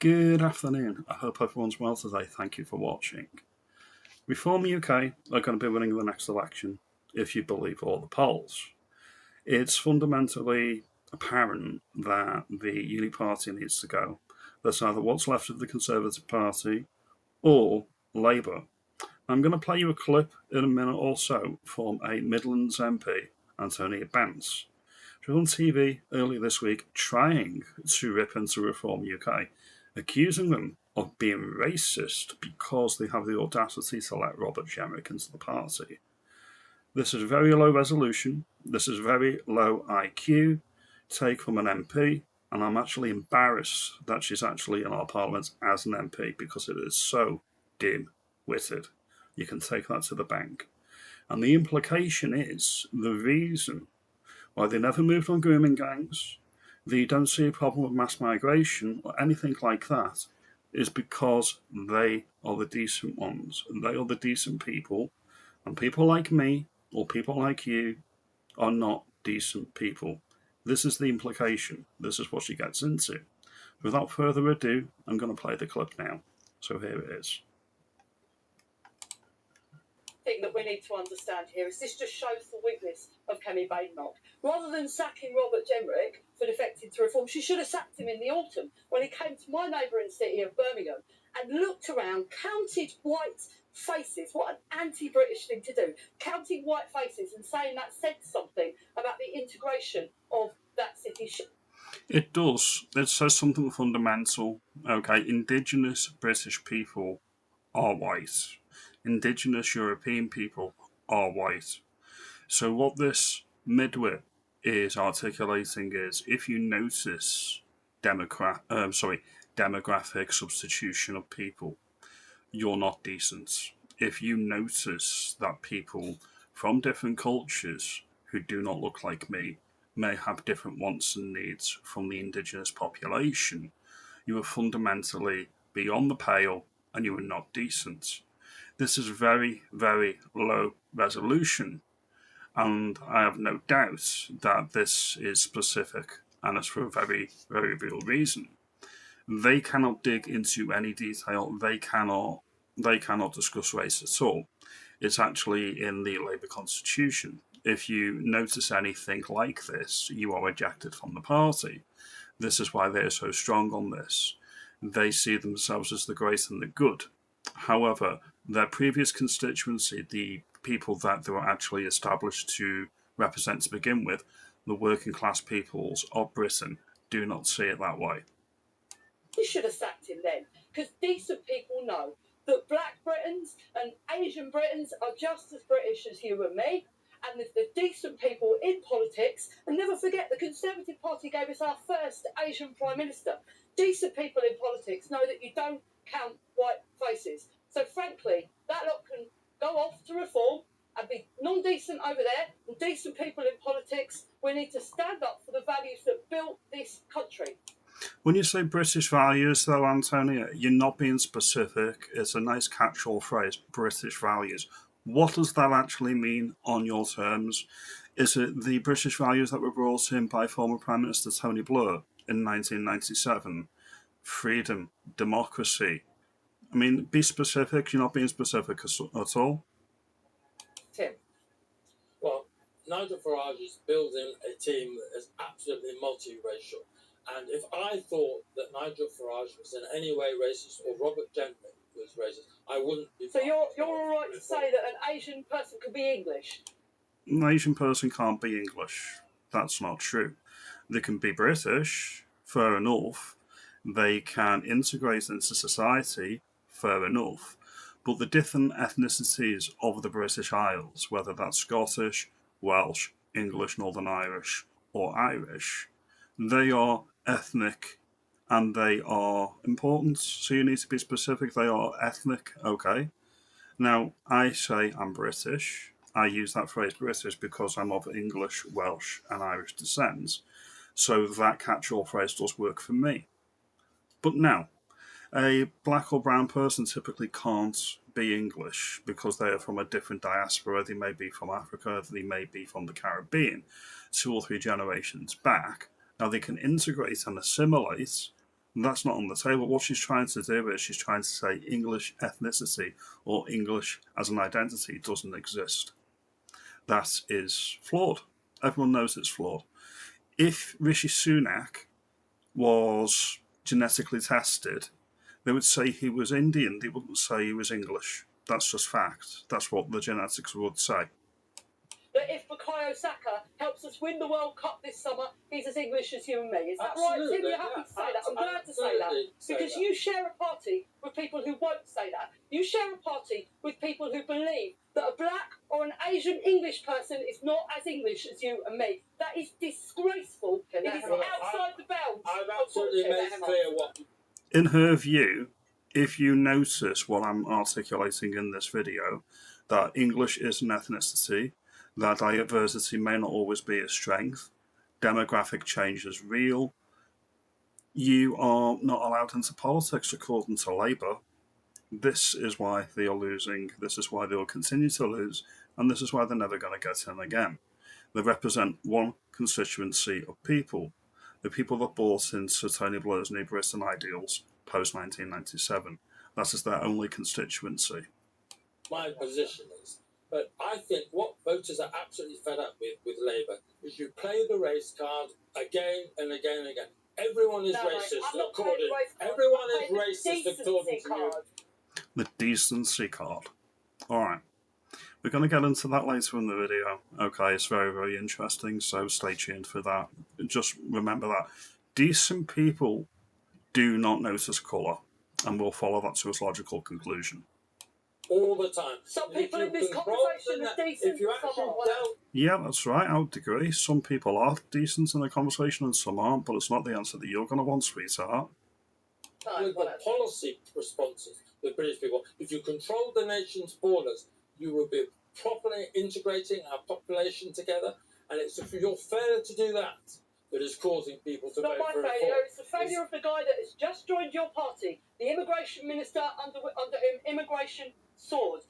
Good afternoon. I hope everyone's well today. Thank you for watching. Reform UK are going to be winning the next election, if you believe all the polls. It's fundamentally apparent that the Uni Party needs to go. There's either what's left of the Conservative Party or Labour. I'm going to play you a clip in a minute or so from a Midlands MP, Atonia Vance. She was on TV earlier this week trying to rip into Reform UK, accusing them of being racist because they have the audacity to let Robert Jenrick into the party. This is very low resolution, this is very low IQ, take from an MP, and I'm actually embarrassed that she's actually in our parliament as an MP because it is so dim-witted. You can take that to the bank. And the implication is the reason why they never moved on grooming gangs, they don't see a problem with mass migration or anything like that, is because they are the decent ones. And they are the decent people. And people like me, or people like you, are not decent people. This is the implication. This is what she gets into. Without further ado, I'm going to play the clip now. So here it is. Thing that we need to understand here is this just shows the weakness of Kemi Badenoch. Rather than sacking Robert Jenrick for defecting to reform, she should have sacked him in the autumn when he came to my neighbouring city of Birmingham and looked around, counted white faces. What an anti-British thing to do. Counting white faces and saying that said something about the integration of that city. It does. It says something fundamental. Okay, Indigenous British people are white. Indigenous European people are white. So what this midwit is articulating is if you notice demographic substitution of people, you're not decent. If you notice that people from different cultures who do not look like me may have different wants and needs from the indigenous population, you are fundamentally beyond the pale and you are not decent. This is very, very low resolution, and I have no doubt that this is specific, and it's for a very, very real reason. They cannot dig into any detail. They cannot discuss race at all. It's actually in the Labour Constitution. If you notice anything like this, you are ejected from the party. This is why they are so strong on this. They see themselves as the great and the good. However, their previous constituency, the people that they were actually established to represent to begin with, the working class peoples of Britain, do not see it that way. You should have sacked him then, because decent people know that black Britons and Asian Britons are just as British as you and me, and if the decent people in politics, and never forget the Conservative Party gave us our first Asian Prime Minister. Decent people in politics know that you don't count white faces. So frankly, that lot can go off to reform and be non-decent over there, and decent people in politics, we need to stand up for the values that built this country. When you say British values, though, Antonia, you're not being specific. It's a nice catch-all phrase, British values. What does that actually mean on your terms? Is it the British values that were brought in by former Prime Minister Tony Blair in 1997? Freedom, democracy. I mean, be specific. You're not being specific at all. Tim. Well, Nigel Farage is building a team that is absolutely multiracial. And if I thought that Nigel Farage was in any way racist or Robert Jenrick was racist, I wouldn't be. So you're all right to say that an Asian person could be English? An Asian person can't be English. That's not true. They can be British, fair enough. They can integrate into society, fair enough. But the different ethnicities of the British Isles, whether that's Scottish, Welsh, English, Northern Irish, or Irish, they are ethnic and they are important. So you need to be specific. They are ethnic, okay. Now, I say I'm British. I use that phrase British because I'm of English, Welsh, and Irish descent. So that catch-all phrase does work for me. But now, a black or brown person typically can't be English because they are from a different diaspora. They may be from Africa, they may be from the Caribbean, 2 or 3 generations back. Now they can integrate and assimilate, That's not on the table. What she's trying to do is she's trying to say English ethnicity or English as an identity doesn't exist. That is flawed. Everyone knows it's flawed. If Rishi Sunak was genetically tested, they would say he was Indian. They wouldn't say he was English. That's just fact. That's what the genetics would say. That if Bukayo Saka helps us win the World Cup this summer, he's as English as you and me. Is that Absolutely, right, Tim? You're happy to say that? I'm glad to say that. Because you share a party with people who won't say that. You share a party with people who believe that a black or an Asian English person is not as English as you and me. That is disgraceful. It is outside the bounds. I've absolutely made clear what... In her view, if you notice what I'm articulating in this video, that English is an ethnicity, that diversity may not always be a strength, demographic change is real, you are not allowed into politics according to Labour. This is why they are losing, this is why they will continue to lose, and this is why they're never going to get in again. They represent one constituency of people, the people that bought into Tony Blair's New Britain ideals post-1997. That is their only constituency. My position is, but I think what voters are absolutely fed up with Labour is you play the race card again and again and again. Everyone is racist according. Everyone is racist according to you. The decency card. Alright. We're going to get into that later in the video. Okay, it's very, very interesting, so stay tuned for that. Just remember that decent people do not notice colour, and we'll follow that to its logical conclusion. All the time. Some people in this conversation are decent. Yeah, that's right, I would agree. Some people are decent in the conversation and some aren't, but it's not the answer that you're going to want, sweetheart. With the policy responses, the British people, if you control the nation's borders, you will be properly integrating our population together, and it's your failure to do that that is causing people to vote for reform. Not my failure, it's the failure of the guy that has just joined your party, the immigration minister under whom immigration soared.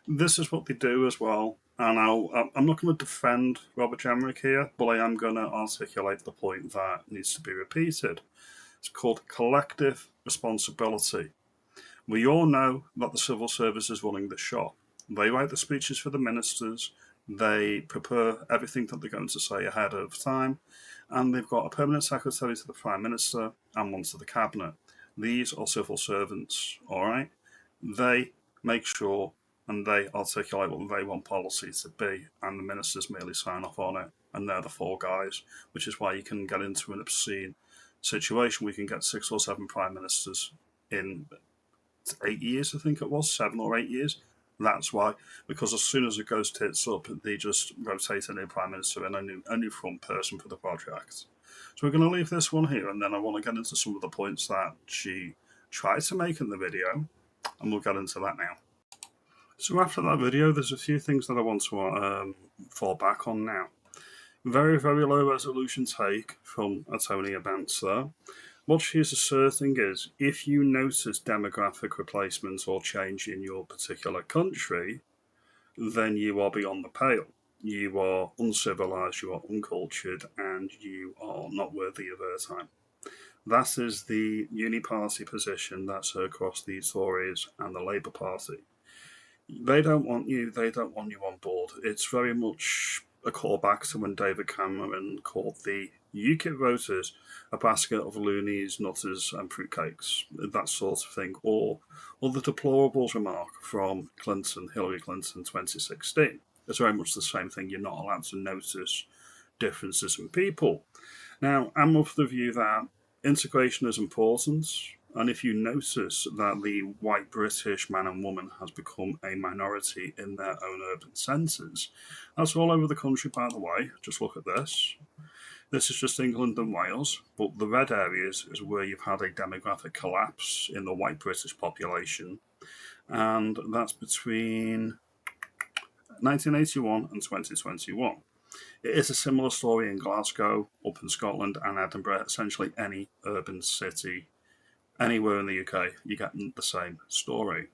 This is what they do as well, and I'm not going to defend Robert Jenrick here, but I am going to articulate the point that needs to be repeated. It's called collective responsibility. We all know that the civil service is running the shop. They write the speeches for the ministers, they prepare everything that they're going to say ahead of time, and they've got a permanent secretary to the Prime Minister and one to the Cabinet. These are civil servants, alright? They make sure and they articulate what they want policy to be, and the ministers merely sign off on it, and they're the four guys, which is why you can get into an obscene situation. We can get 6 or 7 prime ministers in 8 years, I think it was, 7 or 8 years. That's why, because as soon as it goes tits up, they just rotate a new prime minister and a new front person for the project. So we're going to leave this one here, and then I want to get into some of the points that she tried to make in the video, and we'll get into that now. So after that video, there's a few things that I want to fall back on now. Very, very low resolution take from Atonia Vance there. What she's asserting is, if you notice demographic replacement or change in your particular country, then you are beyond the pale. You are uncivilized, you are uncultured, and you are not worthy of airtime. That is the uni-party position that's across the Tories and the Labour Party. They don't want you on board. It's very much a callback to when David Cameron called the UKIP voters a basket of loonies, nutters and fruitcakes, that sort of thing, or the deplorables remark from Hillary Clinton 2016. It's very much the same thing. You're not allowed to notice differences in people. Now, I'm of the view that integration is important, and if you notice that the white British man and woman has become a minority in their own urban centres, that's all over the country, by the way. Just look at this. This is just England and Wales, but the red areas is where you've had a demographic collapse in the white British population, and that's between 1981 and 2021. It is a similar story in Glasgow, up in Scotland, and Edinburgh. Essentially any urban city anywhere in the UK, you get the same story.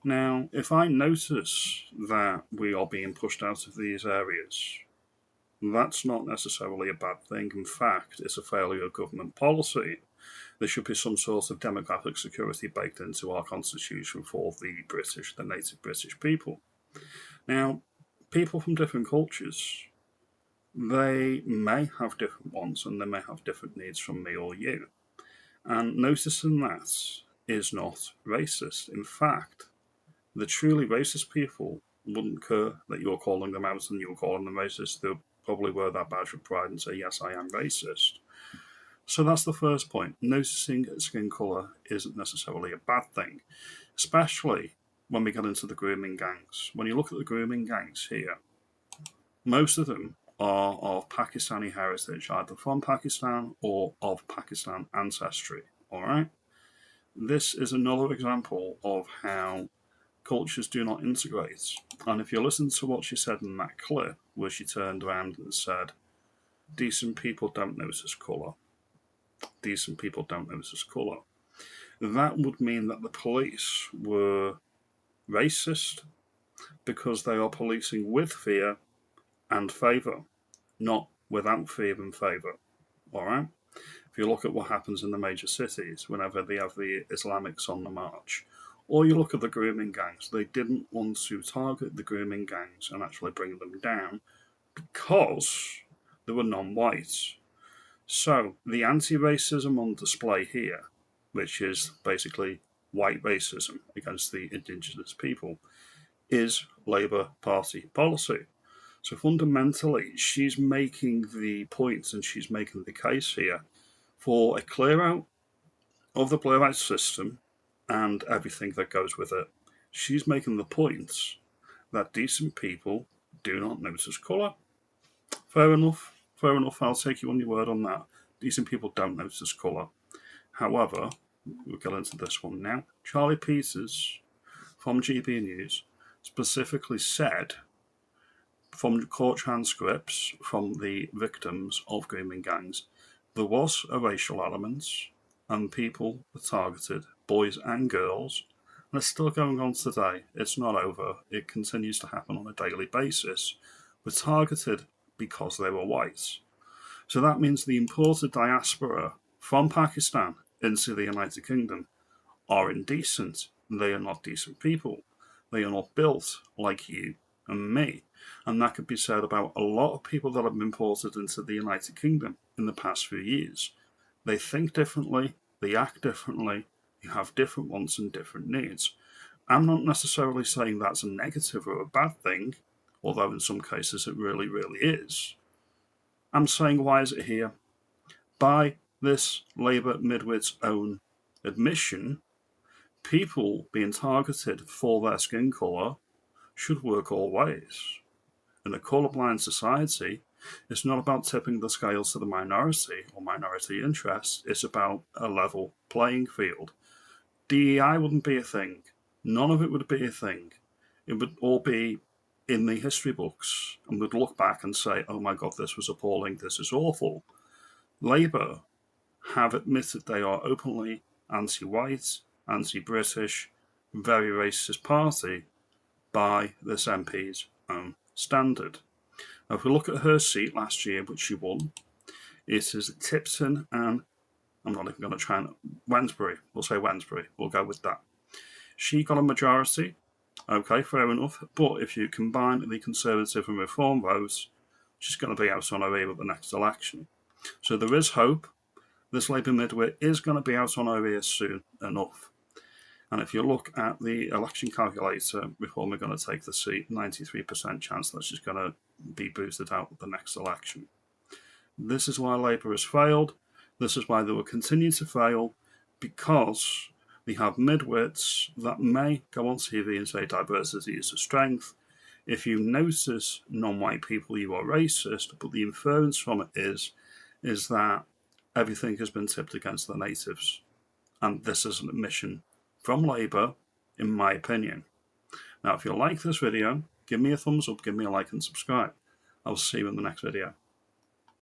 Now, if I notice that we are being pushed out of these areas, that's not necessarily a bad thing. In fact, it's a failure of government policy. there should be some sort of demographic security baked into our constitution for the British, the native British people. Now, people from different cultures, they may have different wants and they may have different needs from me or you. And noticing that is not racist. In fact, the truly racist people wouldn't care that you're calling them out and you're calling them racist. They'll probably wear that badge of pride and say, yes, I am racist. So that's the first point. Noticing skin colour isn't necessarily a bad thing, especially when we get into the grooming gangs. When you look at the grooming gangs here, most of them are of Pakistani heritage, either from Pakistan or of Pakistan ancestry. All right? This is another example of how cultures do not integrate. And if you listen to what she said in that clip, where she turned around and said, decent people don't notice colour. Decent people don't notice colour. That would mean that the police were racist because they are policing with fear and favour, not without fear and favour. All right? If you look at what happens in the major cities whenever they have the Islamics on the march, or you look at the grooming gangs, they didn't want to target the grooming gangs and actually bring them down because they were non-white. So the anti-racism on display here, which is basically white racism against the indigenous people, is Labour Party policy. So fundamentally, she's making the point and she's making the case here for a clear out of the blur out system and everything that goes with it. She's making the point that decent people do not notice colour. Fair enough, I'll take you on your word on that. Decent people don't notice colour. However, we'll get into this one now. Charlie Peters from GB News specifically said, from court transcripts from the victims of grooming gangs, there was a racial element and people were targeted, boys and girls, and it's still going on today. It's not over. It continues to happen on a daily basis. Were targeted because they were white. So that means the imported diaspora from Pakistan into the United Kingdom are indecent. They are not decent people. They are not built like you and me. And that could be said about a lot of people that have been imported into the United Kingdom in the past few years. They think differently, they act differently, they have different wants and different needs. I'm not necessarily saying that's a negative or a bad thing, although in some cases it really, really is. I'm saying, why is it here? By this Labour midwit's own admission, people being targeted for their skin colour should work all ways. In a colourblind society, it's not about tipping the scales to the minority or minority interests, it's about a level playing field. DEI wouldn't be a thing. None of it would be a thing. It would all be in the history books, and we'd look back and say, oh my God, this was appalling, this is awful. Labour have admitted they are openly anti-white, anti-British, very racist party by this MP's own standard. Now, if we look at her seat last year, which she won, it is Tipton and I'm not even going to try and Wednesbury. We'll say Wednesbury. We'll go with that. She got a majority. Okay, fair enough. But if you combine the Conservative and Reform votes, she's going to be out on her ear at the next election. So there is hope. This Labour midwit is going to be out on her ear soon enough. And if you look at the election calculator, Reform are going to take the seat, 93% chance that she's going to be boosted out at the next election. This is why Labour has failed. This is why they will continue to fail, because they have midwits that may go on TV and say diversity is a strength. If you notice non-white people, you are racist, but the inference from it is that everything has been tipped against the natives. And this is an admission from Labour, in my opinion. Now, if you like this video, give me a thumbs up, give me a like and subscribe. I'll see you in the next video.